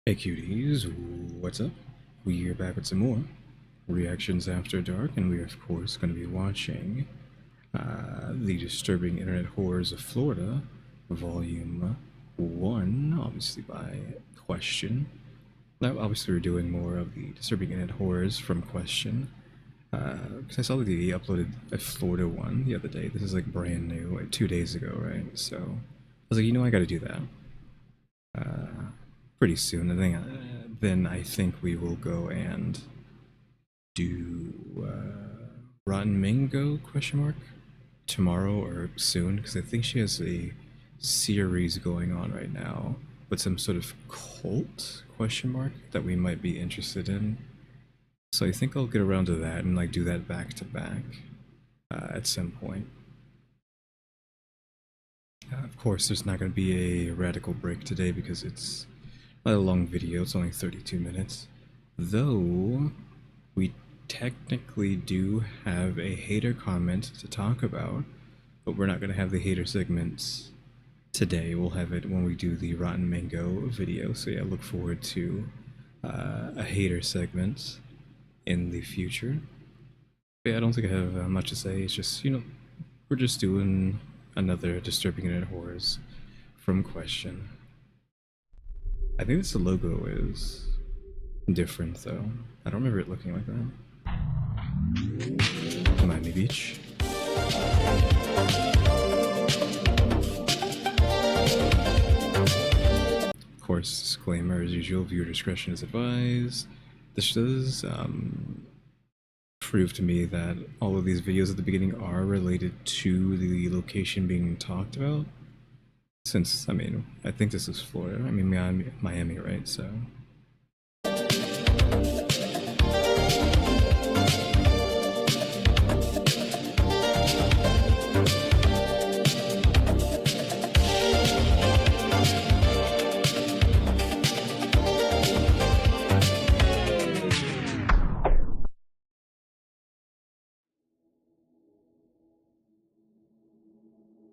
Hey cuties, what's up? We are back with some more Reactions After Dark, and we are of course going to be watching The Disturbing Internet Horrors of Florida, Volume 1, obviously by Question. Now, obviously we're doing more of the Disturbing Internet Horrors from Question, because I saw that they uploaded a Florida one the other day. This is like brand new, like 2 days ago, right? So I was like, I gotta do that. Pretty soon. Then I think we will go and do Rotten Mango question mark tomorrow or soon, because I think she has a series going on right now with some sort of cult question mark that we might be interested in. So I think I'll get around to that and like do that back to back at some point. Of course, there's not going to be a radical break today because it's not a long video, it's only 32 minutes. Though, we technically do have a hater comment to talk about, but we're not going to have the hater segments today. We'll have it when we do the Rotten Mango video, so yeah, look forward to a hater segment in the future. But yeah, I don't think I have much to say. It's just, we're just doing another Disturbing Internet Horrors from Question. I think this logo is different though. I don't remember it looking like that. Miami Beach. Of course, disclaimer as usual, viewer discretion is advised. This does prove to me that all of these videos at the beginning are related to the location being talked about. Since, I think this is Florida. Miami, right? So.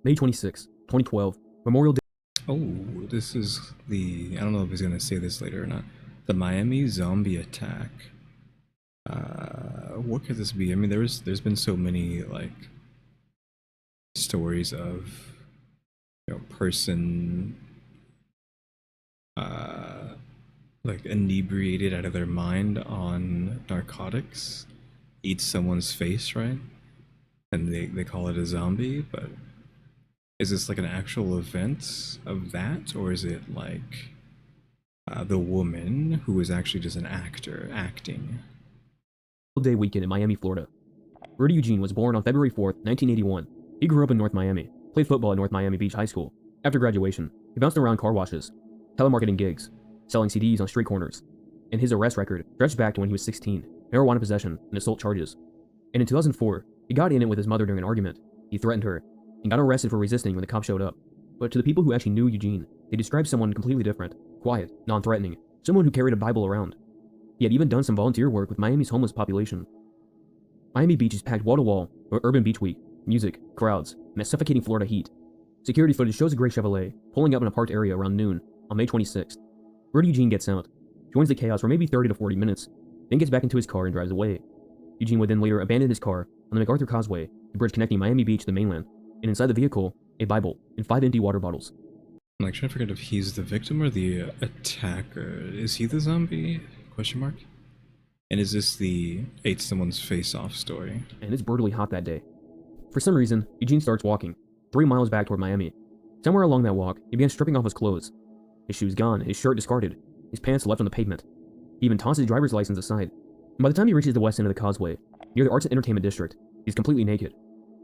May 26, 2012, Memorial Day. Oh, this is I don't know if he's gonna say this later or not. The Miami zombie attack. What could this be? There's been so many like stories of person like inebriated out of their mind on narcotics, eats someone's face, right? And they call it a zombie, but is this like an actual event of that, or is it like the woman who is actually just an actor acting? Day weekend in Miami, Florida. Rudy Eugene was born on February 4th, 1981. He grew up in North Miami, played football at North Miami Beach High School. After graduation, he bounced around car washes, telemarketing gigs, selling CDs on street corners, and his arrest record stretched back to when he was 16, marijuana possession and assault charges. And in 2004, he got in it with his mother during an argument. He threatened her, and got arrested for resisting when the cops showed up. But to the people who actually knew Eugene, they described someone completely different, quiet, non-threatening, someone who carried a Bible around. He had even done some volunteer work with Miami's homeless population. Miami Beach is packed wall-to-wall for Urban Beach Week, music, crowds, and a suffocating Florida heat. Security footage shows a gray Chevrolet pulling up in a parked area around noon on May 26th. Rudy Eugene gets out, joins the chaos for maybe 30 to 40 minutes, then gets back into his car and drives away. Eugene would then later abandon his car on the MacArthur Causeway, the bridge connecting Miami Beach to the mainland, and inside the vehicle, a Bible and 5 empty water bottles. I'm like trying to figure out if he's the victim or the attacker. Is he the zombie? Question mark. And is this the ate someone's face off story? And it's brutally hot that day. For some reason, Eugene starts walking, 3 miles back toward Miami. Somewhere along that walk, he began stripping off his clothes. His shoes gone, his shirt discarded, his pants left on the pavement. He even tossed his driver's license aside. And by the time he reaches the west end of the causeway, near the Arts and Entertainment District, he's completely naked.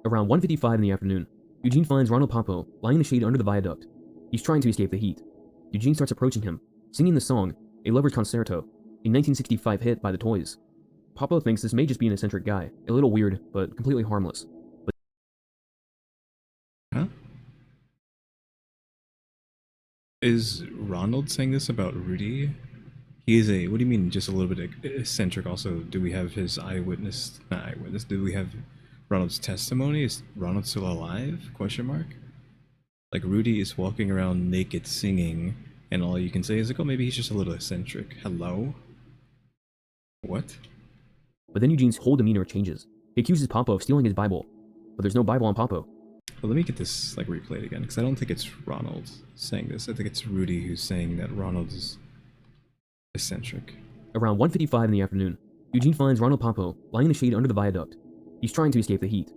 Around 1:55 in the afternoon, Eugene finds Ronald Popo lying in the shade under the viaduct. He's trying to escape the heat. Eugene starts approaching him, singing the song, A Lover's Concerto, a 1965 hit by the Toys. Popo thinks this may just be an eccentric guy, a little weird, but completely harmless. Huh? Is Ronald saying this about Rudy? He is what do you mean just a little bit eccentric? Also, do we have his not eyewitness, do we have Ronald's testimony? Is Ronald still alive? Question mark. Like Rudy is walking around naked singing And all you can say is like, oh, maybe he's just a little eccentric. Hello? What? But then Eugene's whole demeanor changes. He accuses Papa of stealing his Bible, but there's no Bible on Papa. Well, let me get this like replayed again, because I don't think it's Ronald saying this. I think it's Rudy who's saying that Ronald is eccentric. Around 1:55 in the afternoon, Eugene finds Ronald Papa lying in the shade under the viaduct. He's trying to escape the heat.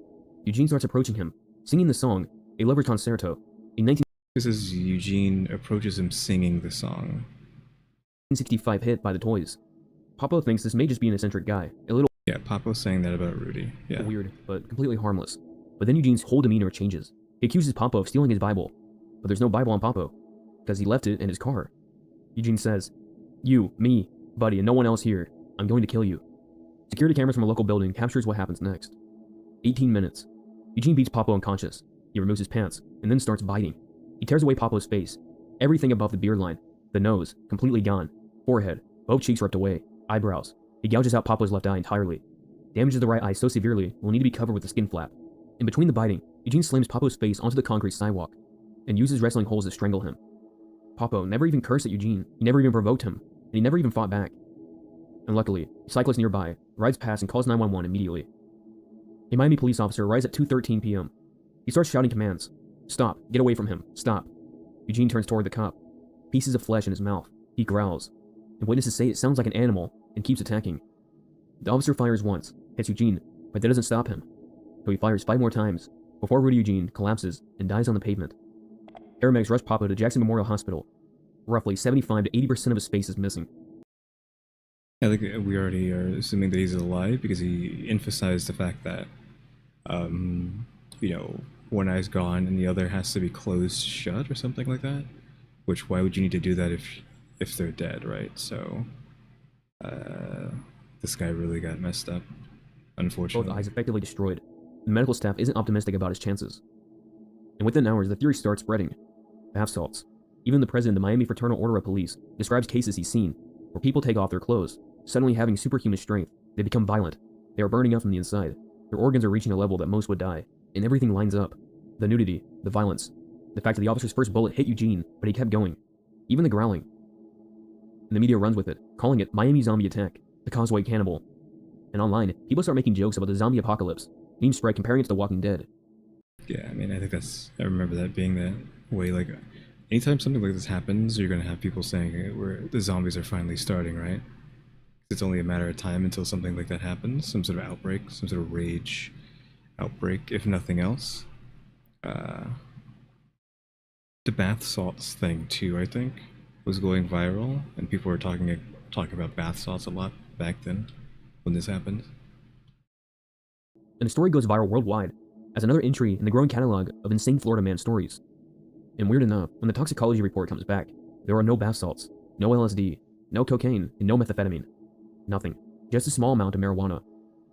Eugene starts approaching him, singing the song, A Lover's Concerto, a 1965 Eugene approaches him singing the song. hit by the Toys. Papa thinks this may just be an eccentric guy, a little Papa's saying that about Rudy. Yeah. weird, but completely harmless. But then Eugene's whole demeanor changes. He accuses Papa of stealing his Bible, but there's no Bible on Papa, because he left it in his car. Eugene says, "You, me, buddy, and no one else here. I'm going to kill you." Security cameras from a local building captures what happens next. 18 minutes. Eugene beats Papa unconscious. He removes his pants, and then starts biting. He tears away Papa's face. Everything above the beard line. The nose, completely gone. Forehead, both cheeks ripped away. Eyebrows. He gouges out Papa's left eye entirely. Damages the right eye so severely, it will need to be covered with a skin flap. In between the biting, Eugene slams Papa's face onto the concrete sidewalk, and uses wrestling holes to strangle him. Papa never even cursed at Eugene. He never even provoked him, and he never even fought back. And luckily, a cyclist nearby rides past and calls 911 immediately. A Miami police officer arrives at 2:13 p.m. He starts shouting commands. "Stop, get away from him, stop." Eugene turns toward the cop. Pieces of flesh in his mouth. He growls. And witnesses say it sounds like an animal, and keeps attacking. The officer fires once, hits Eugene, but that doesn't stop him. So he fires 5 more times, before Rudy Eugene collapses and dies on the pavement. Paramedics rush Papa to Jackson Memorial Hospital. Roughly 75 to 80% of his face is missing. I think we already are assuming that he's alive because he emphasized the fact that, one eye's gone and the other has to be closed shut or something like that. Which, why would you need to do that if they're dead, right? So, this guy really got messed up, unfortunately. Both eyes effectively destroyed. The medical staff isn't optimistic about his chances. And within hours, the theory starts spreading. Bath salts. Even the president of the Miami Fraternal Order of Police describes cases he's seen, where people take off their clothes, suddenly having superhuman strength. They become violent. They are burning up from the inside. Their organs are reaching a level that most would die. And everything lines up. The nudity, the violence, the fact that the officer's first bullet hit Eugene, but he kept going. Even the growling. And the media runs with it, calling it Miami Zombie Attack, the Causeway Cannibal. And online, people start making jokes about the zombie apocalypse. Memes spread comparing it to The Walking Dead. Yeah, I mean, I think I remember that being that way. Like, anytime something like this happens, you're gonna have people saying where the zombies are finally starting, right? It's only a matter of time until something like that happens, some sort of outbreak, some sort of rage outbreak, if nothing else. The bath salts thing too, I think, was going viral, and people were talking about bath salts a lot back then when this happened. And the story goes viral worldwide as another entry in the growing catalog of insane Florida man stories. And weird enough, when the toxicology report comes back, there are no bath salts, no LSD, no cocaine, and no methamphetamine. Nothing. Just a small amount of marijuana.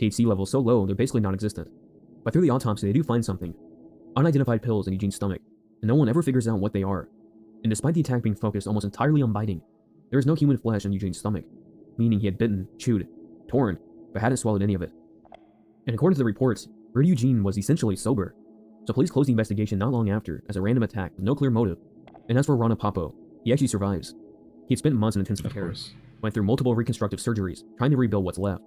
THC levels so low they're basically non-existent. But through the autopsy they do find something. Unidentified pills in Eugene's stomach, and no one ever figures out what they are. And despite the attack being focused almost entirely on biting, there is no human flesh in Eugene's stomach, meaning he had bitten, chewed, torn, but hadn't swallowed any of it. And according to the reports, Rudy Eugene was essentially sober, so police closed the investigation not long after as a random attack with no clear motive. And as for Ronald Papo, he actually survives. He had spent months in intensive care, went through multiple reconstructive surgeries, trying to rebuild what's left.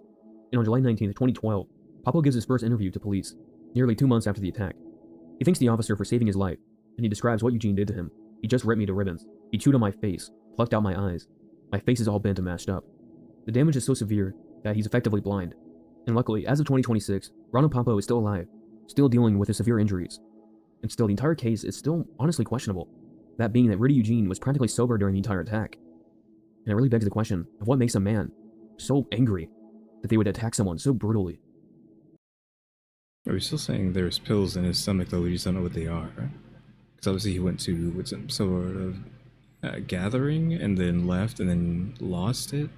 And on July 19, 2012, Papo gives his first interview to police, nearly 2 months after the attack. He thanks the officer for saving his life, and he describes what Eugene did to him. "He just ripped me to ribbons. He chewed on my face, plucked out my eyes. My face is all bent and mashed up. The damage is so severe that he's effectively blind. And luckily, as of 2026, Ronald Papo is still alive, still dealing with his severe injuries. And still, the entire case is still honestly questionable. That being that Rudy Eugene was practically sober during the entire attack. And it really begs the question of what makes a man so angry that they would attack someone so brutally. Are we still saying there's pills in his stomach, though we just don't know what they are? Because obviously he went to some sort of gathering and then left and then lost it.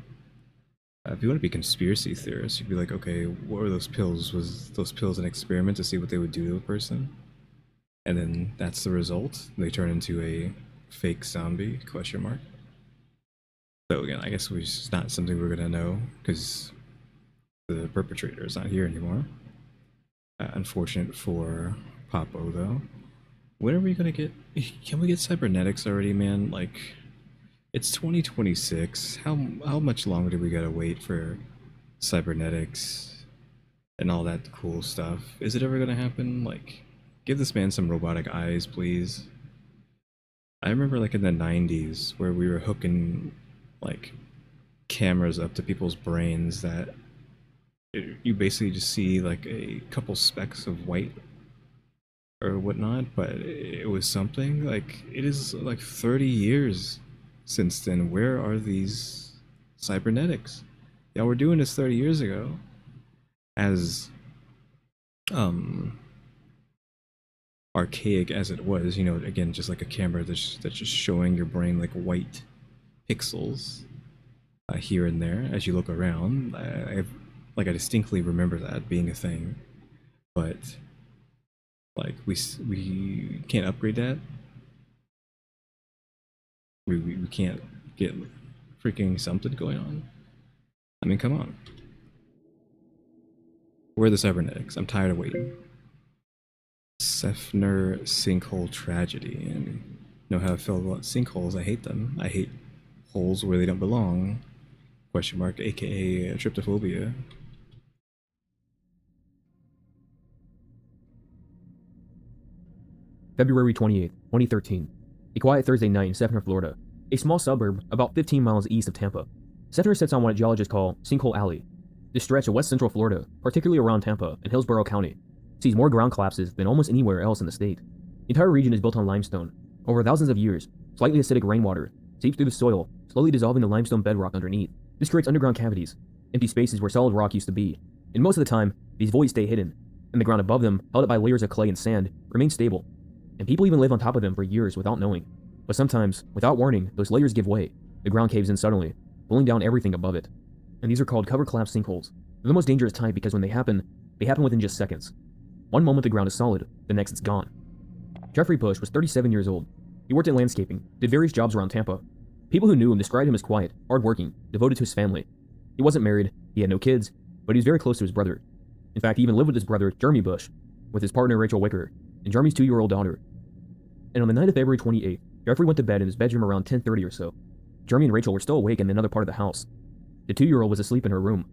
If you want to be conspiracy theorists, you'd be like, okay, what were those pills? Was those pills an experiment to see what they would do to a person? And then that's the result? They turn into a fake zombie, question mark? So again, I guess it's not something we're going to know, because the perpetrator is not here anymore. Unfortunate for Papo, though. When are we going to get... Can we get cybernetics already, man? Like, It's 2026. How much longer do we gotta wait for cybernetics and all that cool stuff? Is it ever gonna happen? Like, give this man some robotic eyes, please. I remember like in the 90s where we were hooking like cameras up to people's brains that you basically just see like a couple specks of white or whatnot, but it was something. Like, it is like 30 years since then. Where are these cybernetics? Y'all were doing this 30 years ago. As um archaic as it was, again, just like a camera that's just showing your brain like white pixels here and there as you look around. I distinctly remember that being a thing, but like we can't upgrade that. We can't get freaking something going on. I mean, come on. Where are the cybernetics? I'm tired of waiting. Sefner sinkhole tragedy. And you know how I feel about sinkholes. I hate them. I hate holes where they don't belong. Question mark, aka tryptophobia. February 28, 2013. A quiet Thursday night in Sefner, Florida, a small suburb about 15 miles east of Tampa. Sefner sits on what geologists call Sinkhole Alley. This stretch of west central Florida, particularly around Tampa and Hillsborough County, sees more ground collapses than almost anywhere else in the state. The entire region is built on limestone. Over thousands of years, slightly acidic rainwater seeps through the soil, slowly dissolving the limestone bedrock underneath. This creates underground cavities, empty spaces where solid rock used to be. And most of the time, these voids stay hidden, and the ground above them, held up by layers of clay and sand, remains stable. And people even live on top of them for years without knowing. But sometimes, without warning, those layers give way. The ground caves in suddenly, pulling down everything above it. And these are called cover collapse sinkholes. They're the most dangerous type because when they happen within just seconds. One moment the ground is solid, the next it's gone. Jeffrey Bush was 37 years old. He worked in landscaping, did various jobs around Tampa. People who knew him described him as quiet, hardworking, devoted to his family. He wasn't married, he had no kids, but he was very close to his brother. In fact, he even lived with his brother, Jeremy Bush, with his partner Rachel Wicker, and Jeremy's 2-year-old daughter. And on the night of February 28th, Jeffrey went to bed in his bedroom around 10:30 or so. Jeremy and Rachel were still awake in another part of the house. The 2-year-old was asleep in her room.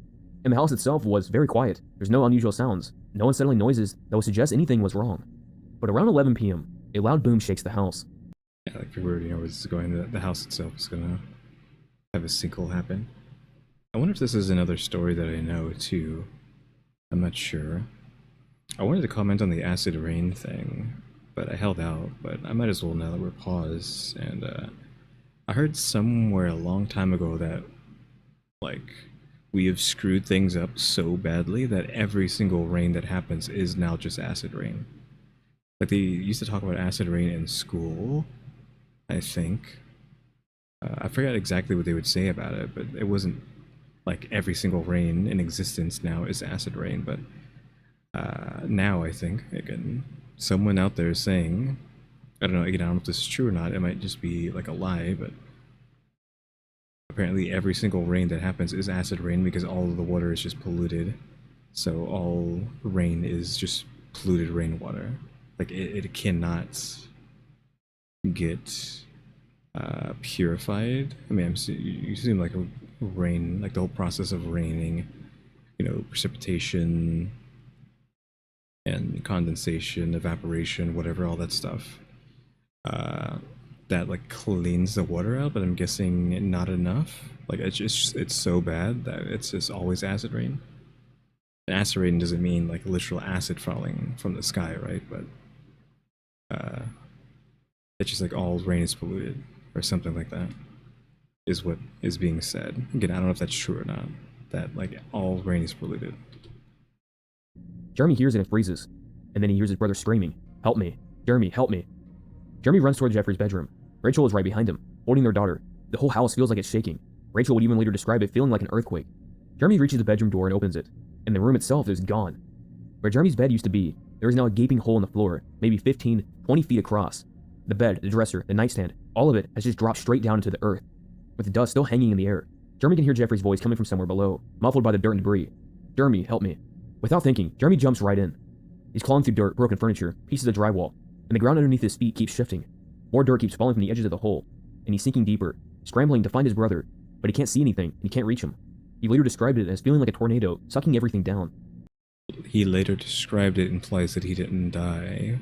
And the house itself was very quiet. There's no unusual sounds, no unsettling noises that would suggest anything was wrong. But around 11 p.m., a loud boom shakes the house. Yeah, like we already know where this is going. The house itself is gonna have a sinkhole happen. I wonder if this is another story that I know too. I'm not sure. I wanted to comment on the acid rain thing, but I held out. But I might as well now that we're paused. And I heard somewhere a long time ago that like we have screwed things up so badly that every single rain that happens is now just acid rain. Like they used to talk about acid rain in school, I think. I forgot exactly what they would say about it, but it wasn't like every single rain in existence now is acid rain. But now I think, again, someone out there is saying, I don't know, again, I don't know if this is true or not, it might just be like a lie, but apparently every single rain that happens is acid rain because all of the water is just polluted. So all rain is just polluted rainwater. Like it cannot get purified. I mean, you seem like a rain, like the whole process of raining, precipitation and condensation, evaporation, whatever, all that stuff. That like cleans the water out, but I'm guessing not enough. Like it's so bad that it's just always acid rain. And acid rain doesn't mean like literal acid falling from the sky, right? But it's just like all rain is polluted or something like that is what is being said. Again, I don't know if that's true or not. That like all rain is polluted. Jeremy hears it and freezes, and then he hears his brother screaming, "Help me! Jeremy, help me!" Jeremy runs toward Jeffrey's bedroom. Rachel is right behind him, holding their daughter. The whole house feels like it's shaking. Rachel would even later describe it feeling like an earthquake. Jeremy reaches the bedroom door and opens it, and the room itself is gone. Where Jeremy's bed used to be, there is now a gaping hole in the floor, maybe 15, 20 feet across. The bed, the dresser, the nightstand, all of it has just dropped straight down into the earth, with the dust still hanging in the air. Jeremy can hear Jeffrey's voice coming from somewhere below, muffled by the dirt and debris. "Jeremy, help me." Without thinking, Jeremy jumps right in. He's clawing through dirt, broken furniture, pieces of drywall, and the ground underneath his feet keeps shifting. More dirt keeps falling from the edges of the hole, and he's sinking deeper. scrambling to find his brother, but he can't see anything and he can't reach him. He later described it as feeling like a tornado, sucking everything down. He later described it implies that he didn't die.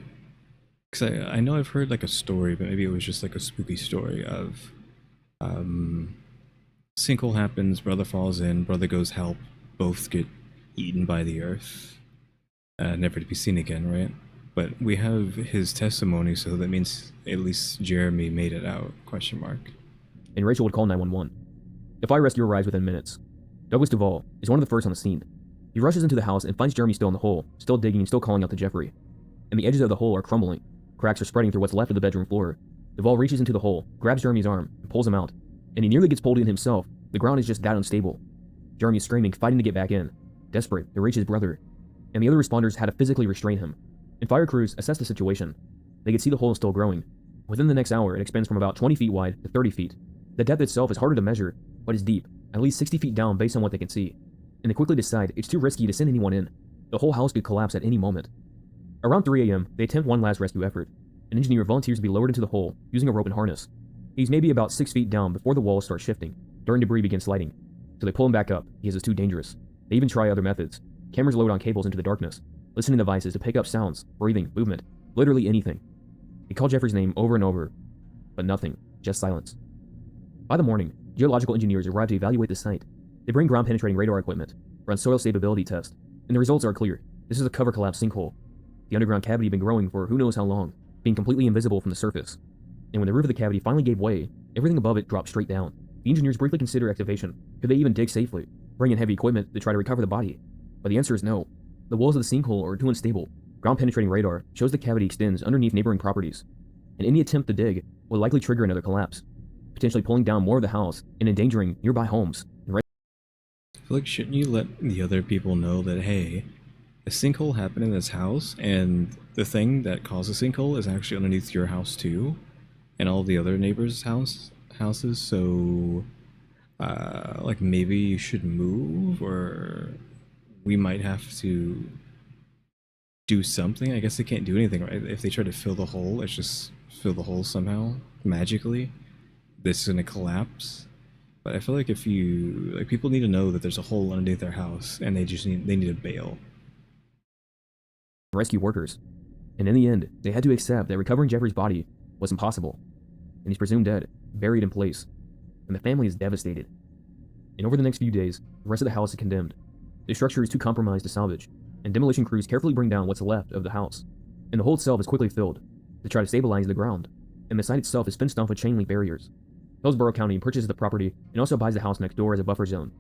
Because I know I've heard like a story, but maybe it was just like a spooky story of sinkhole happens, brother falls in, brother goes help, both get eaten by the earth, never to be seen again, right? But we have his testimony, so that means at least Jeremy made it out, question mark. And Rachel would call 911. The fire rescue arrives within minutes. Douglas Duvall is one of the first on the scene. He rushes into the house and finds Jeremy still in the hole, still digging and still calling out to Jeffrey. And the edges of the hole are crumbling. Cracks are spreading through what's left of the bedroom floor. Duvall reaches into the hole, grabs Jeremy's arm, and pulls him out. And he nearly gets pulled in himself. The ground is just that unstable. Jeremy is screaming, fighting to get back in. Desperate to reach his brother. And the other responders had to physically restrain him. And fire crews assessed the situation. They could see the hole is still growing. Within the next hour, it expands from about 20 feet wide to 30 feet. The depth itself is harder to measure, but is deep, at least 60 feet down based on what they can see. And they quickly decide it's too risky to send anyone in. The whole house could collapse at any moment. Around 3 a.m., they attempt one last rescue effort. An engineer volunteers to be lowered into the hole using a rope and harness. He's maybe about 6 feet down before the walls start shifting, during debris begins sliding. So they pull him back up because it's too dangerous. They even try other methods. Cameras load on cables into the darkness, listening devices to pick up sounds, breathing, movement, literally anything. They call Jeffrey's name over and over, but nothing, just silence. By the morning, geological engineers arrive to evaluate the site. They bring ground-penetrating radar equipment, run soil stability tests, and the results are clear. This is a cover collapse sinkhole. The underground cavity had been growing for who knows how long, being completely invisible from the surface. And when the roof of the cavity finally gave way, everything above it dropped straight down. The engineers briefly consider excavation. Could they even dig safely, bring in heavy equipment to try to recover the body? But the answer is no. The walls of the sinkhole are too unstable. Ground-penetrating radar shows the cavity extends underneath neighboring properties, and any attempt to dig will likely trigger another collapse, potentially pulling down more of the house and endangering nearby homes. I feel like, shouldn't you let the other people know that, hey, a sinkhole happened in this house, and the thing that caused the sinkhole is actually underneath your house too, and all the other neighbors' houses, so like maybe you should move, or we might have to do something. I guess they can't do anything, right? If they try to fill the hole, let's just fill the hole somehow, magically. This is gonna collapse. But I feel like if you, like, people need to know that there's a hole underneath their house, and they need to bail. Rescue workers. And in the end, they had to accept that recovering Jeffrey's body was impossible. And he's presumed dead, buried in place. And the family is devastated. And over the next few days, the rest of the house is condemned. The structure is too compromised to salvage, and demolition crews carefully bring down what's left of the house. And the hole itself is quickly filled to try to stabilize the ground. And the site itself is fenced off with chain link barriers. Hillsborough County purchases the property and also buys the house next door as a buffer zone.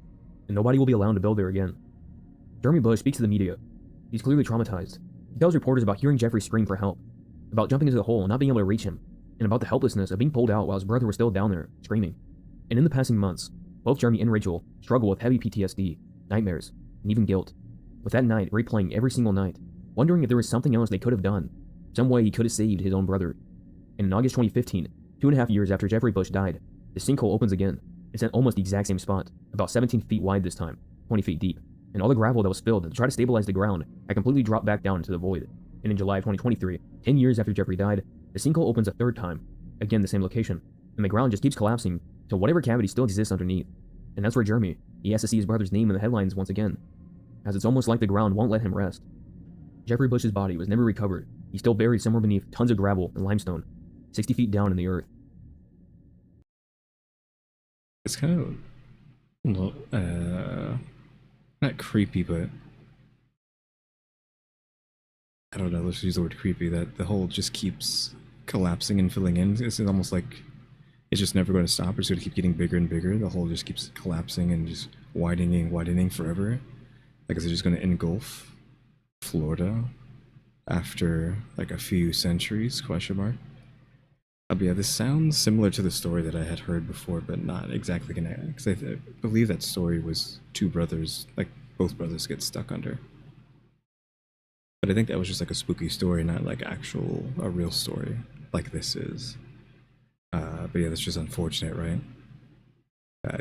And nobody will be allowed to build there again. Jeremy Bush speaks to the media. He's clearly traumatized. He tells reporters about hearing Jeffrey scream for help, about jumping into the hole and not being able to reach him, and about the helplessness of being pulled out while his brother was still down there, screaming. And in the passing months, both Jeremy and Rachel struggle with heavy PTSD, nightmares, and even guilt, with that night replaying every single night, wondering if there was something else they could have done, some way he could have saved his own brother. And in August 2015, 2.5 years after Jeffrey Bush died, the sinkhole opens again. It's at almost the exact same spot, about 17 feet wide this time, 20 feet deep, and all the gravel that was filled to try to stabilize the ground had completely dropped back down into the void. And in July of 2023, 10 years after Jeffrey died, the sinkhole opens a third time, again the same location, and the ground just keeps collapsing till whatever cavity still exists underneath. And that's where Jeremy, he has to see his brother's name in the headlines once again, as it's almost like the ground won't let him rest. Jeffrey Bush's body was never recovered. He's still buried somewhere beneath tons of gravel and limestone, 60 feet down in the earth. It's kind of, not creepy, but I don't know, let's use the word creepy, that the hole just keeps collapsing and filling in. It's almost like it's just never going to stop. It's going to keep getting bigger and bigger. The hole just keeps collapsing and just widening and widening forever. Like, is it just going to engulf Florida after like a few centuries, question mark? But yeah, this sounds similar to the story that I had heard before, but not exactly connected. Because I believe that story was two brothers, like both brothers get stuck under. But I think that was just like a spooky story, not like a real story, like this is. But yeah, that's just unfortunate, right?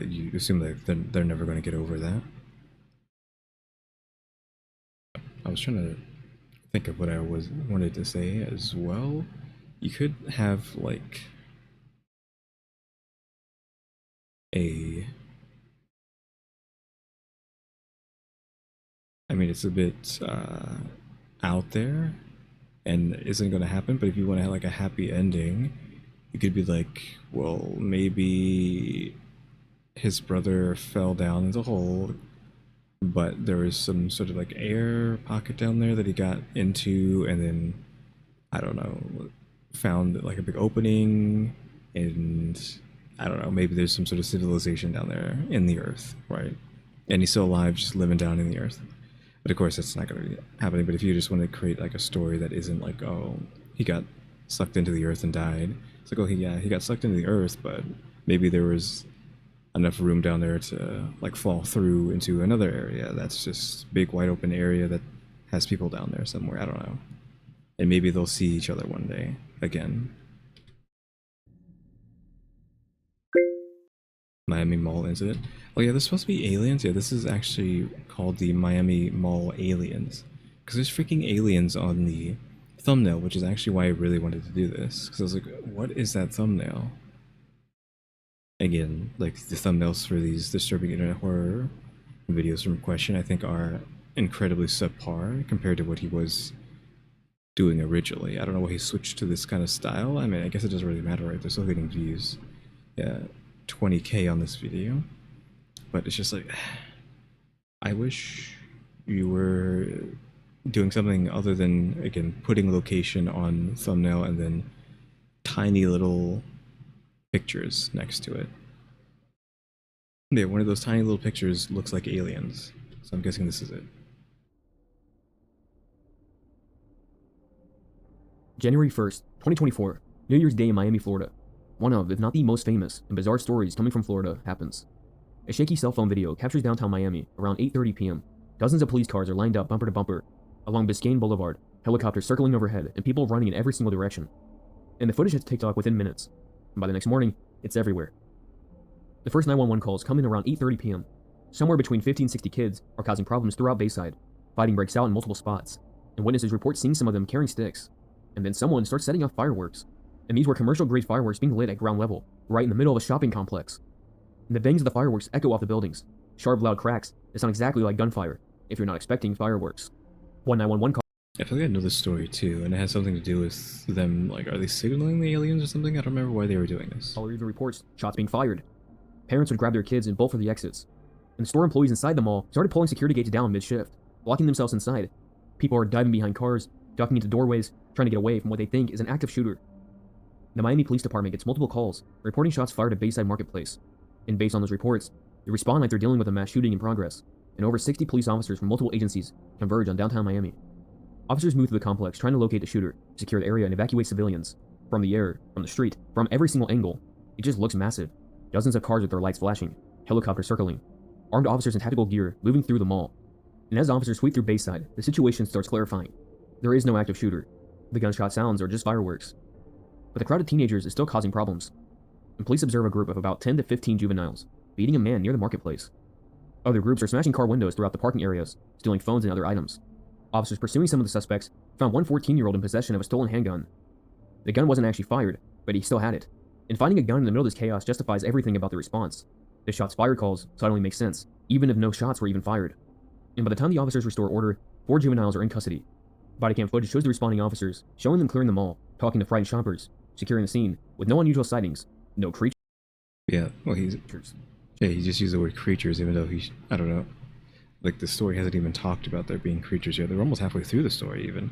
You assume that they're never going to get over that. I was trying to think of what I wanted to say as well. You could have like a... I mean, it's a bit out there and isn't going to happen, but if you want to have like a happy ending, you could be like, well, maybe his brother fell down into a hole, but there was some sort of like air pocket down there that he got into, and then I don't know, found like a big opening, and I don't know, maybe there's some sort of civilization down there in the earth, right? And he's still alive, just living down in the earth. But of course, that's not going to be happening. But if you just want to create like a story that isn't like, oh, he got sucked into the earth and died, it's like, oh, he got sucked into the earth, but maybe there was enough room down there to like fall through into another area that's just big wide open area that has people down there somewhere. I don't know, and maybe they'll see each other one day again. Miami Mall incident. Oh yeah, this is supposed to be aliens. Yeah, this is actually called the Miami Mall aliens because there's freaking aliens on the thumbnail, which is actually why I really wanted to do this, because I was like, what is that thumbnail? Again, like the thumbnails for these disturbing internet horror videos from Question, I think are incredibly subpar compared to what he was doing originally. I don't know why he switched to this kind of style. I mean, I guess it doesn't really matter, right? They're still getting views. Yeah, 20K on this video. But it's just like, I wish you were doing something other than, again, putting location on thumbnail and then tiny little pictures next to it. Yeah, one of those tiny little pictures looks like aliens. So I'm guessing this is it. January 1st, 2024, New Year's Day in Miami, Florida. One of, if not the most famous and bizarre stories coming from Florida happens. A shaky cell phone video captures downtown Miami around 8:30 p.m. Dozens of police cars are lined up bumper to bumper along Biscayne Boulevard, helicopters circling overhead, and people running in every single direction. And the footage hits TikTok within minutes. And by the next morning, it's everywhere. The first 911 calls come in around 8:30 p.m. Somewhere between 50 and 60 kids are causing problems throughout Bayside. Fighting breaks out in multiple spots, and witnesses report seeing some of them carrying sticks. And then someone starts setting off fireworks. And these were commercial-grade fireworks being lit at ground level, right in the middle of a shopping complex. And the bangs of the fireworks echo off the buildings. Sharp, loud cracks that sound exactly like gunfire, if you're not expecting fireworks. 911 call. I feel like I know this story too, and it has something to do with them, like, are they signaling the aliens or something? I don't remember why they were doing this. Caller even reports shots being fired. Parents would grab their kids and bolt for the exits. And store employees inside the mall started pulling security gates down mid-shift, locking themselves inside. People are diving behind cars, ducking into doorways, trying to get away from what they think is an active shooter. The Miami Police Department gets multiple calls reporting shots fired at Bayside Marketplace. And based on those reports, they respond like they're dealing with a mass shooting in progress, and over 60 police officers from multiple agencies converge on downtown Miami. Officers move through the complex trying to locate the shooter, secure the area, and evacuate civilians. From the air, from the street, from every single angle. It just looks massive. Dozens of cars with their lights flashing, helicopters circling, armed officers in tactical gear moving through the mall. And as officers sweep through Bayside, the situation starts clarifying. There is no active shooter. The gunshot sounds are just fireworks. But the crowd of teenagers is still causing problems. And police observe a group of about 10 to 15 juveniles beating a man near the marketplace. Other groups are smashing car windows throughout the parking areas, stealing phones and other items. Officers pursuing some of the suspects found one 14-year-old in possession of a stolen handgun. The gun wasn't actually fired, but he still had it. And finding a gun in the middle of this chaos justifies everything about the response. The shots fired calls suddenly make sense, even if no shots were even fired. And by the time the officers restore order, 4 juveniles are in custody. Body cam footage shows the responding officers showing them clearing the mall, talking to frightened shoppers, securing the scene with no unusual sightings, no creatures. Yeah, well, he just used the word creatures, even though I don't know, like the story hasn't even talked about there being creatures yet. They're almost halfway through the story even,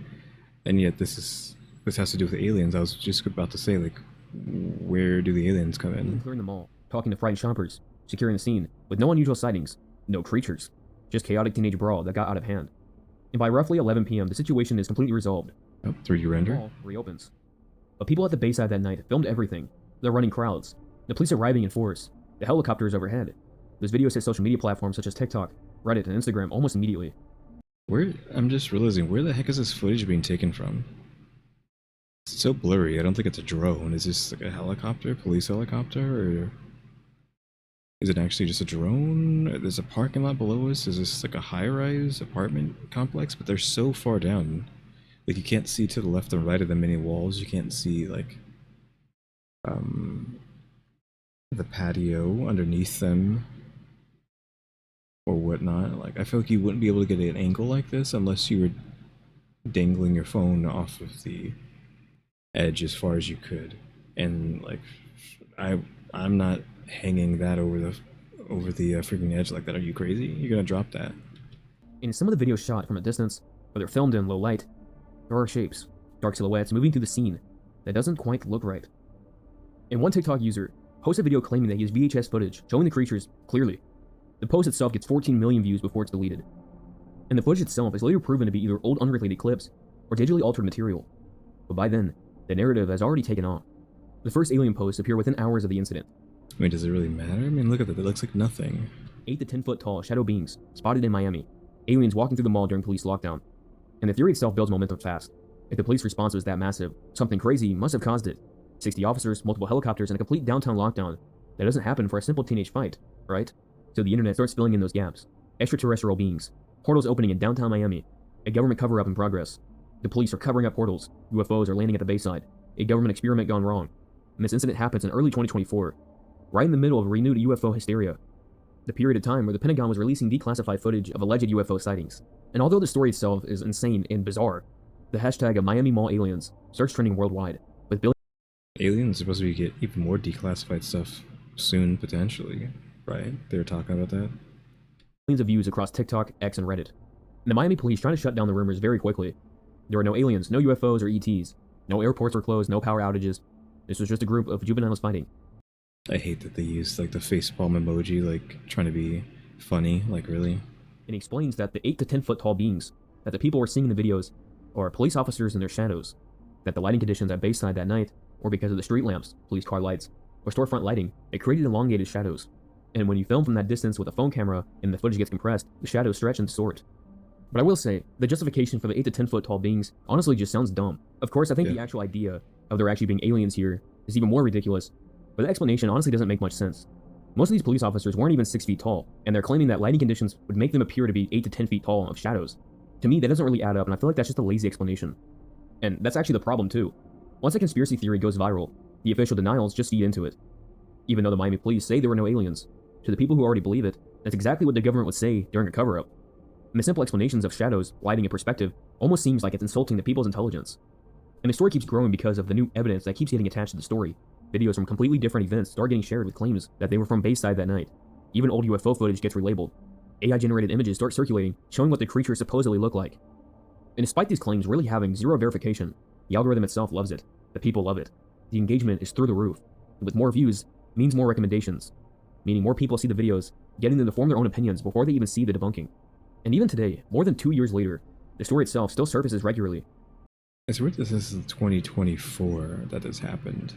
and yet this has to do with aliens. I was just about to say, like, where do the aliens come in? Clearing the mall, talking to frightened shoppers, securing the scene with no unusual sightings, no creatures, just chaotic teenage brawl that got out of hand. And by roughly 11 p.m., the situation is completely resolved. Oh, 3D render. The mall reopens. But people at the Bayside that night filmed everything. The running crowds, the police arriving in force, the helicopters overhead. Those videos hit social media platforms such as TikTok, Reddit, and Instagram almost immediately. I'm just realizing, where the heck is this footage being taken from? It's so blurry. I don't think it's a drone. Is this like a helicopter, police helicopter, or is it actually just a drone? There's a parking lot below us. Is this like a high-rise apartment complex? But they're so far down. Like, you can't see to the left and right of them any walls. You can't see, like, the patio underneath them or whatnot. Like, I feel like you wouldn't be able to get an angle like this unless you were dangling your phone off of the edge as far as you could. And like, I I'm not hanging that over the freaking edge like that. Are you crazy? You're gonna drop that. In some of the videos shot from a distance, or they're filmed in low light, there are shapes, dark silhouettes moving through the scene that doesn't quite look right. And one TikTok user posted a video claiming that he has VHS footage showing the creatures clearly. The post itself gets 14 million views before it's deleted. And the footage itself is later proven to be either old unrelated clips or digitally altered material. But by then, the narrative has already taken off. The first alien posts appear within hours of the incident. I mean, does it really matter? I mean, look at that. It looks like nothing. 8 to 10 foot tall shadow beings spotted in Miami. Aliens walking through the mall during police lockdown. And the theory itself builds momentum fast. If the police response was that massive, something crazy must have caused it. 60 officers, multiple helicopters, and a complete downtown lockdown. That doesn't happen for a simple teenage fight, right? So the internet starts filling in those gaps. Extraterrestrial beings. Portals opening in downtown Miami. A government cover-up in progress. The police are covering up portals. UFOs are landing at the Bayside. A government experiment gone wrong. And this incident happens in early 2024. Right in the middle of renewed UFO hysteria. The period of time where the Pentagon was releasing declassified footage of alleged UFO sightings. And although the story itself is insane and bizarre, the hashtag of Miami Mall Aliens starts trending worldwide, with billions Aliens are supposed to get even more declassified stuff soon, potentially, right? They were talking about that. of views across TikTok, X, and Reddit. And the Miami police trying to shut down the rumors very quickly. There were no aliens, no UFOs or ETs. No airports were closed, no power outages. This was just a group of juveniles fighting. I hate that they used like the facepalm emoji, like trying to be funny. Like, really? And he explains that the 8 to 10 foot tall beings that the people were seeing in the videos are police officers in their shadows. That the lighting conditions at Bayside that night, or because of the street lamps, police car lights, or storefront lighting, it created elongated shadows. And when you film from that distance with a phone camera and the footage gets compressed, the shadows stretch and distort. But I will say, the justification for the 8 to 10 foot tall beings honestly just sounds dumb. Of course, I think the actual idea of there actually being aliens here is even more ridiculous, but the explanation honestly doesn't make much sense. Most of these police officers weren't even 6 feet tall, and they're claiming that lighting conditions would make them appear to be 8 to 10 feet tall of shadows. To me, that doesn't really add up, and I feel like that's just a lazy explanation. And that's actually the problem too. Once a conspiracy theory goes viral, the official denials just feed into it. Even though the Miami police say there were no aliens, to the people who already believe it, that's exactly what the government would say during a cover-up. And the simple explanations of shadows, lighting, and perspective almost seems like it's insulting the people's intelligence. And the story keeps growing because of the new evidence that keeps getting attached to the story. Videos from completely different events start getting shared with claims that they were from Bayside that night. Even old UFO footage gets relabeled. AI-generated images start circulating, showing what the creatures supposedly look like. And despite these claims really having zero verification, the algorithm itself loves it. The people love it. The engagement is through the roof. And with more views, means more recommendations. Meaning more people see the videos, getting them to form their own opinions before they even see the debunking. And even today, more than 2 years later, the story itself still surfaces regularly. It's weird that this is 2024 that this happened.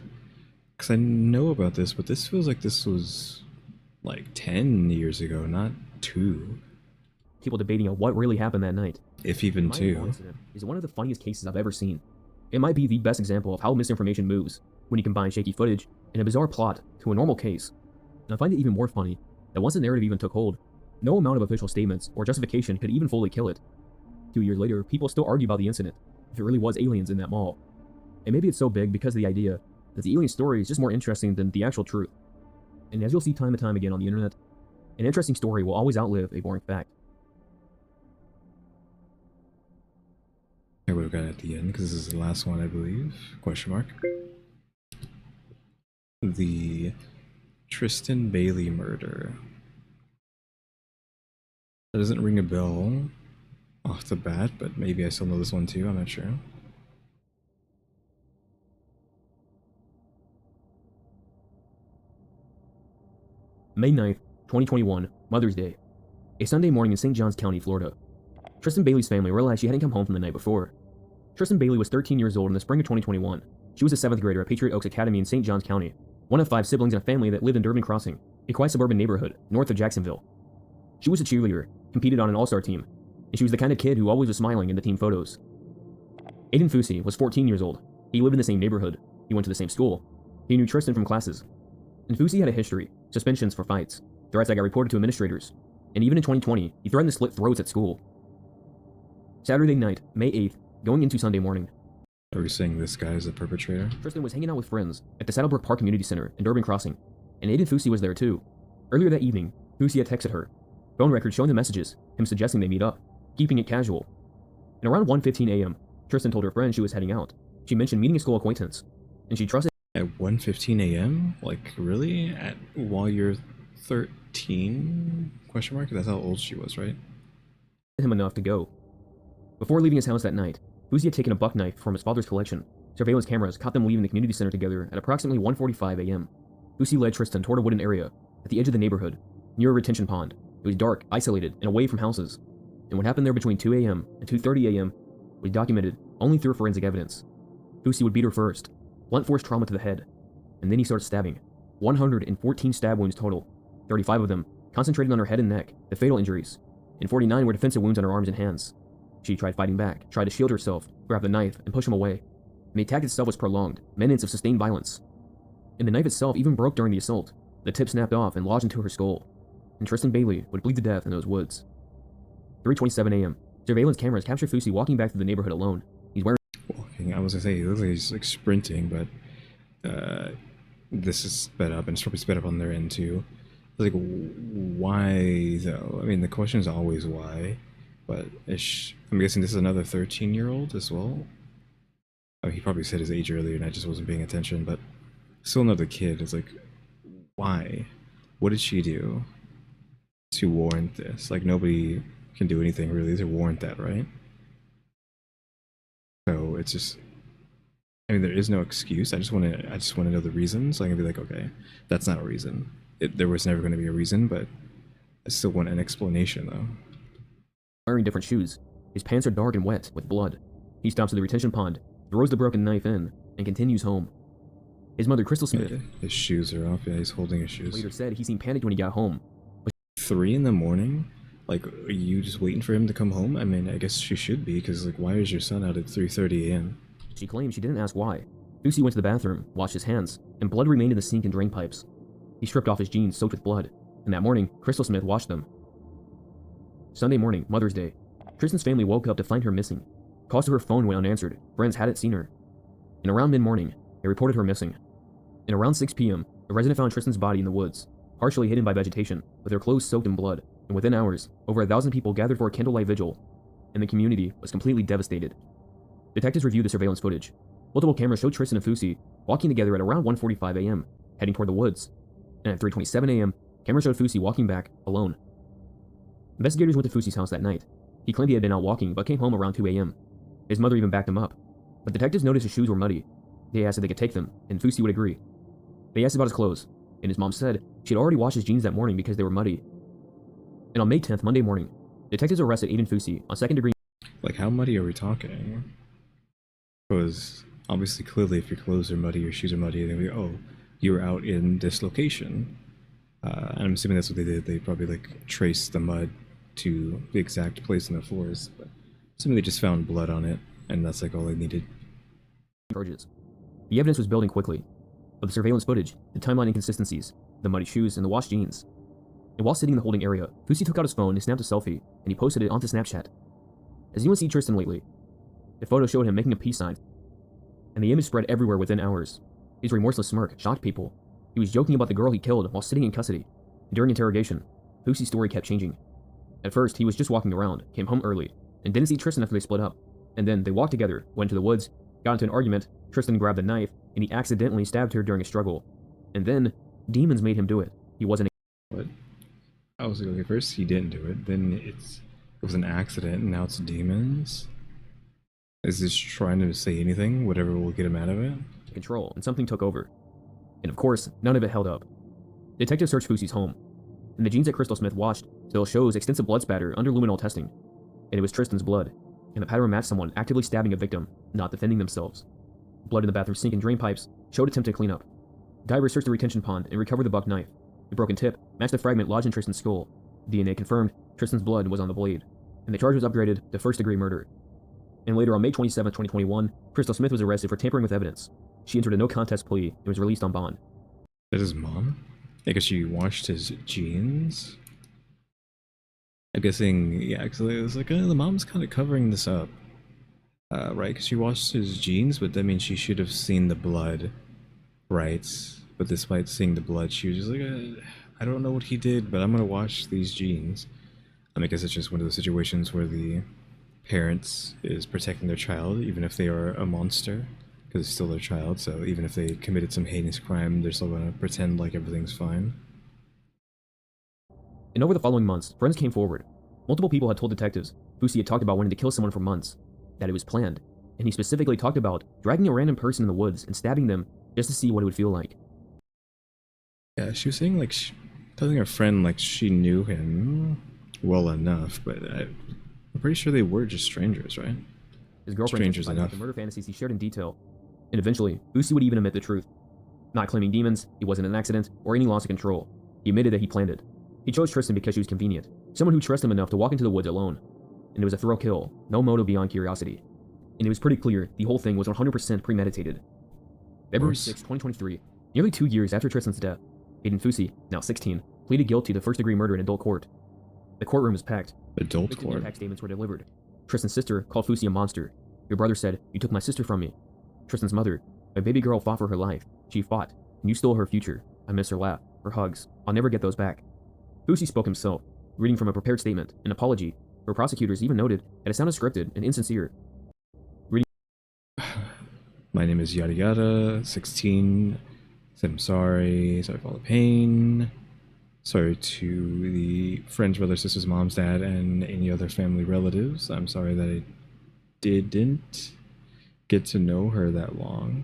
Because I know about this, but this feels like this was like 10 years ago, not 2. People debating on what really happened that night. If even The Miami 2. incident is one of the funniest cases I've ever seen. It might be the best example of how misinformation moves when you combine shaky footage and a bizarre plot to a normal case. And I find it even more funny that once the narrative even took hold, no amount of official statements or justification could even fully kill it. 2 years later, people still argue about the incident, if it really was aliens in that mall. And maybe it's so big because of the idea that the alien story is just more interesting than the actual truth. And as you'll see time and time again on the internet, an interesting story will always outlive a boring fact. I would have got it at the end because this is the last one, I believe. Question mark. The Tristan Bailey murder. That doesn't ring a bell off the bat, but maybe I still know this one too, I'm not sure. May 9th, 2021, Mother's Day. A Sunday morning in St. Johns County, Florida. Tristan Bailey's family realized she hadn't come home from the night before. Tristan Bailey was 13 years old in the spring of 2021. She was a 7th grader at Patriot Oaks Academy in St. Johns County, one of 5 siblings in a family that lived in Durbin Crossing, a quiet suburban neighborhood north of Jacksonville. She was a cheerleader, competed on an all-star team, and she was the kind of kid who always was smiling in the team photos. Aiden Fusi was 14 years old. He lived in the same neighborhood. He went to the same school. He knew Tristan from classes. And Fusi had a history, suspensions for fights, threats that got reported to administrators, and even in 2020, he threatened to slit throats at school. Saturday night, May 8th, going into Sunday morning. Are we saying this guy is the perpetrator? Tristan was hanging out with friends at the Saddlebrook Park Community Center in Durbin Crossing, and Aiden Fusi was there too. Earlier that evening, Fusi had texted her. Phone records showing the messages, him suggesting they meet up, keeping it casual. And around 1:15 a.m., Tristan told her friend she was heading out. She mentioned meeting a school acquaintance, and she trusted At 1:15 a.m.? Like, really? While you're 13? Question mark? That's how old she was, right? him enough to go. Before leaving his house that night, Fusi had taken a buck knife from his father's collection. Surveillance cameras caught them leaving the community center together at approximately 1:45 a.m. Fusi led Tristan toward a wooden area at the edge of the neighborhood, near a retention pond. It was dark, isolated, and away from houses. And what happened there between 2 a.m. and 2:30 a.m. was documented only through forensic evidence. Fusi would beat her first, blunt force trauma to the head, and then he started stabbing. 114 stab wounds total, 35 of them concentrated on her head and neck, the fatal injuries, and 49 were defensive wounds on her arms and hands. She tried fighting back, tried to shield herself, grab the knife, and push him away. And the attack itself was prolonged, minutes of sustained violence. And the knife itself even broke during the assault. The tip snapped off and lodged into her skull, and Tristan Bailey would bleed to death in those woods. 3:27 a.m. Surveillance cameras captured Fusi walking back through the neighborhood alone. He's wearing Walking, I was gonna say, he looks like he's like sprinting, but this is sped up, and it's probably sped up on their end too. Like, why though? I mean, the question is always why, but I'm guessing this is another 13-year-old as well. I mean, he probably said his age earlier, and I just wasn't paying attention. But still, another kid. It's like, why? What did she do to warrant this? Like, nobody can do anything really to warrant that, right? So it's just, I mean, there is no excuse. I just want to know the reasons. So I can be like, okay, that's not a reason. There was never going to be a reason, but I still want an explanation, though. wearing different shoes. His pants are dark and wet with blood. He stops at the retention pond, throws the broken knife in, and continues home. His mother, Crystal Smith, Yeah, his shoes are off. Yeah, he's holding his shoes. later said he seemed panicked when he got home. 3 in the morning? Like, are you just waiting for him to come home? I mean, I guess she should be, because, like, why is your son out at 3:30 a.m.? She claimed she didn't ask why. Fusi went to the bathroom, washed his hands, and blood remained in the sink and drain pipes. He stripped off his jeans soaked with blood, and that morning, Crystal Smith washed them. Sunday morning, Mother's Day. Tristan's family woke up to find her missing. Calls to her phone went unanswered. Friends hadn't seen her. And around mid-morning, they reported her missing. And around 6 p.m., a resident found Tristan's body in the woods, partially hidden by vegetation, with her clothes soaked in blood. And within hours, over 1,000 people gathered for a candlelight vigil, and the community was completely devastated. Detectives reviewed the surveillance footage. Multiple cameras showed Tristan and Fusi walking together at around 1:45 a.m., heading toward the woods. And at 3:27 a.m., cameras showed Fusi walking back, alone. Investigators went to Fusi's house that night. He claimed he had been out walking, but came home around 2 a.m. His mother even backed him up. But detectives noticed his shoes were muddy. They asked if they could take them, and Fusi would agree. They asked about his clothes, and his mom said she had already washed his jeans that morning because they were muddy. And on May 10th, Monday morning, detectives arrested Aiden Fusi on second-degree. Like, how muddy are we talking? Because obviously, clearly, if your clothes are muddy, your shoes are muddy, then we oh, you were out in this location. And I'm assuming that's what they did. They probably like traced the mud to the exact place in the floors. But assuming they just found blood on it, and that's like all they needed. Charges. The evidence was building quickly. Of the surveillance footage, the timeline inconsistencies, the muddy shoes, and the washed jeans. And while sitting in the holding area, Fusi took out his phone and snapped a selfie, and he posted it onto Snapchat. Has anyone seen Tristan lately? The photo showed him making a peace sign, and the image spread everywhere within hours. His remorseless smirk shocked people. He was joking about the girl he killed while sitting in custody. During interrogation, Fusi's story kept changing. At first, he was just walking around, came home early, and didn't see Tristan after they split up. And then they walked together, went to the woods, got into an argument, Tristan grabbed the knife, and he accidentally stabbed her during a struggle. And then, demons made him do it. He wasn't. What? I was like, okay, first he didn't do it, then it was an accident, and now it's demons? Is this trying to say anything? Whatever will get him out of it? Control, and something took over. And of course, none of it held up. Detectives searched Fusi's home, and the jeans that Crystal Smith washed still shows extensive blood spatter under luminol testing. And it was Tristan's blood, and the pattern matched someone actively stabbing a victim, not defending themselves. Blood in the bathroom sink and drain pipes showed attempted cleanup. Divers searched the retention pond and recovered the buck knife. The broken tip matched the fragment lodged in Tristan's skull. DNA confirmed Tristan's blood was on the blade, and the charge was upgraded to first-degree murder. And later on May 27, 2021, Crystal Smith was arrested for tampering with evidence. She entered a no-contest plea and was released on bond. That his mom? I guess she washed his jeans? I'm guessing, yeah, because it was like, the mom's kind of covering this up. Right, because she washed his jeans, but that means she should have seen the blood, right? But despite seeing the blood, she was just like, I don't know what he did, but I'm gonna watch these genes. I guess it's just one of those situations where the parents is protecting their child, even if they are a monster, because it's still their child. So even if they committed some heinous crime, they're still gonna pretend like everything's fine. And over the following months, friends came forward. Multiple people had told detectives Fusi had talked about wanting to kill someone for months, that it was planned, and he specifically talked about dragging a random person in the woods and stabbing them just to see what it would feel like. Yeah, she was saying like telling her friend like she knew him well enough, but I'm pretty sure they were just strangers, right? His girlfriend Strangers testified enough. about the murder fantasies he shared in detail, and eventually, Fusi would even admit the truth. Not claiming demons, it wasn't an accident, or any loss of control. He admitted that he planned it. He chose Tristan because she was convenient, someone who trusted him enough to walk into the woods alone. And it was a thrill kill, no motive beyond curiosity. And it was pretty clear the whole thing was 100% premeditated. February 6, 2023, nearly 2 years after Tristan's death, Aiden Fusi, now 16, pleaded guilty to first-degree murder in adult court. The courtroom was packed. Adult court? Impact statements were delivered. Tristan's sister called Fusi a monster. Your brother said, "You took my sister from me." Tristan's mother, "My baby girl fought for her life. She fought, and you stole her future. I miss her laugh, her hugs. I'll never get those back." Fusi spoke himself, reading from a prepared statement, an apology, where prosecutors even noted that it sounded scripted and insincere. My name is yada yada, 16. Said I'm sorry for all the pain. Sorry to the friends, brothers, sisters, moms, dad, and any other family relatives. I'm sorry that I didn't get to know her that long.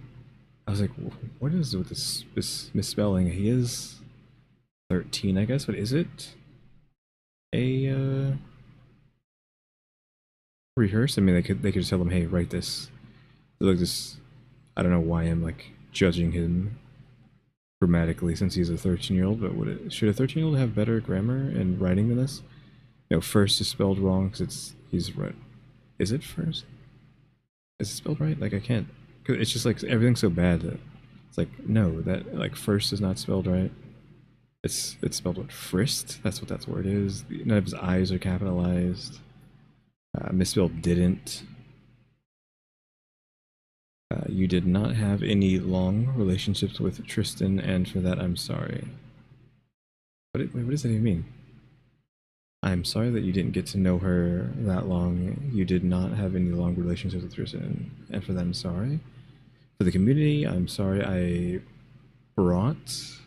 I was like, what is with this misspelling? He is 13, I guess. What is it? A rehearse? I mean, they could just tell him, hey, write this. Like this. I don't know why I'm like judging him grammatically since he's a 13-year-old, but should a 13-year-old have better grammar and writing than this? No, first is spelled wrong because he's right. Is it first? Is it spelled right? Like I can't. It's just like everything's so bad that it's like no, that like first is not spelled right. It's spelled what, frist? That's what that word is. None of his I's are capitalized. Misspelled didn't. You did not have any long relationships with Tristan, and for that I'm sorry. Wait, what does that even mean? I'm sorry that you didn't get to know her that long. You did not have any long relationships with Tristan, and for that I'm sorry. For the community, I'm sorry I brought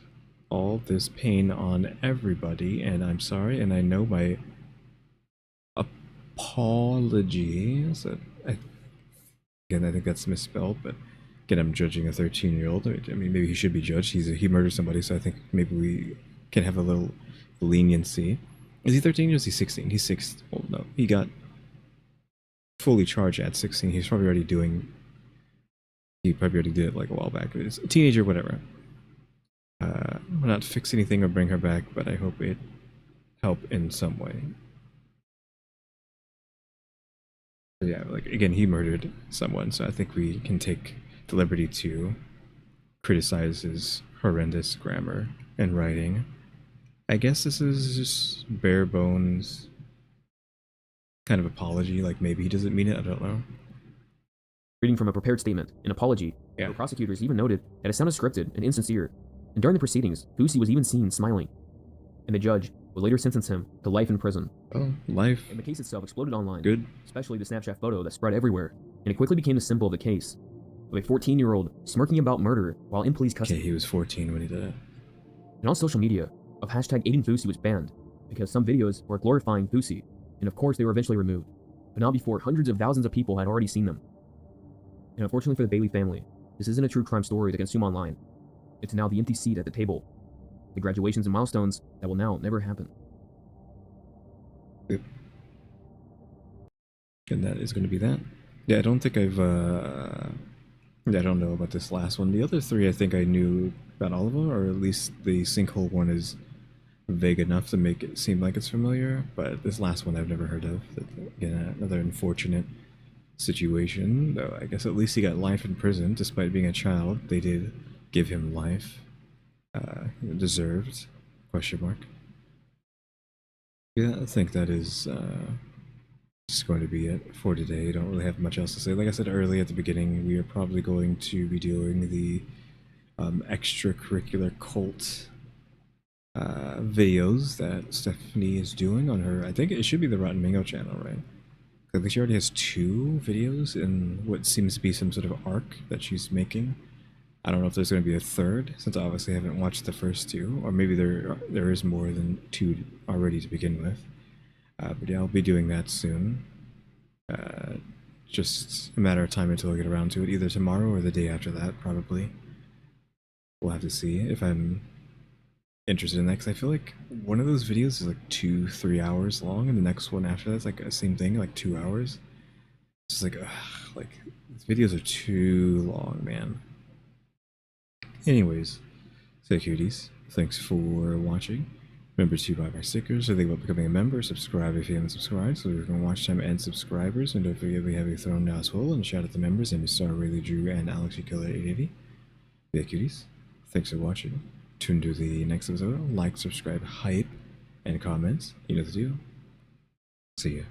all this pain on everybody, and I'm sorry, and I know my apologies. Again, I think that's misspelled, but again, I'm judging a 13-year-old. I mean, maybe he should be judged. He murdered somebody, so I think maybe we can have a little leniency. Is he 13 or is he 16? He's 6. Well, no, he got fully charged at 16. He's probably already doing. He probably already did it like a while back. It's a teenager, whatever. Will not fix anything or bring her back, but I hope it help in some way. But yeah, like again, he murdered someone, so I think we can take the liberty to criticize his horrendous grammar and writing. I guess this is just bare bones kind of apology, like maybe he doesn't mean it, I don't know. Reading from a prepared statement, an apology, where prosecutors even noted that it sounded scripted and insincere. And during the proceedings, Fusi was even seen smiling. And the judge would later sentence him to life in prison. Oh, life. And the case itself exploded online. Good. Especially the Snapchat photo that spread everywhere. And it quickly became the symbol of the case. Of a 14-year-old smirking about murder while in police custody. Okay, he was 14 when he did it. And on social media, of hashtag Aiden Fusi was banned, because some videos were glorifying Fusi, and of course they were eventually removed, but not before hundreds of thousands of people had already seen them. And unfortunately for the Bailey family, this isn't a true crime story to consume online. It's now the empty seat at the table, the graduations and milestones that will now never happen. Yep. And that is going to be that. Yeah, I don't think I don't know about this last one. The other three, I think I knew about all of them, or at least the sinkhole one is vague enough to make it seem like it's familiar, but this last one I've never heard of. Again, another unfortunate situation, though I guess at least he got life in prison, despite being a child. They did give him life. Deserved, question mark. Yeah, I think that is just going to be it for today. Don't really have much else to say. Like I said earlier at the beginning, we are probably going to be doing the extracurricular cult videos that Stephanie is doing on her. I think it should be the Rotten Mango channel, right? I think she already has 2 videos in what seems to be some sort of arc that she's making. I don't know if there's going to be a third, since I obviously haven't watched the first 2, or maybe there is more than 2 already to begin with. But yeah, I'll be doing that soon. Just a matter of time until I get around to it, either tomorrow or the day after that, probably. We'll have to see if I'm interested in that, because I feel like one of those videos is like 2-3 hours long, and the next one after that's like the same thing, like 2 hours. It's just like, ugh, like these videos are too long, man. Anyways, so Kyuuties, thanks for watching. Remember to buy my stickers, or think about becoming a member, subscribe if you haven't subscribed, so we can watch time and subscribers, and don't forget we have a throne now as well, and shout out the members, EmmyStarr, RaleyDrew, and alexgkiller 880. Yeah, Kyuuties, thanks for watching. Tune to the next episode, like, subscribe, hype, and comments. You know the deal. See ya.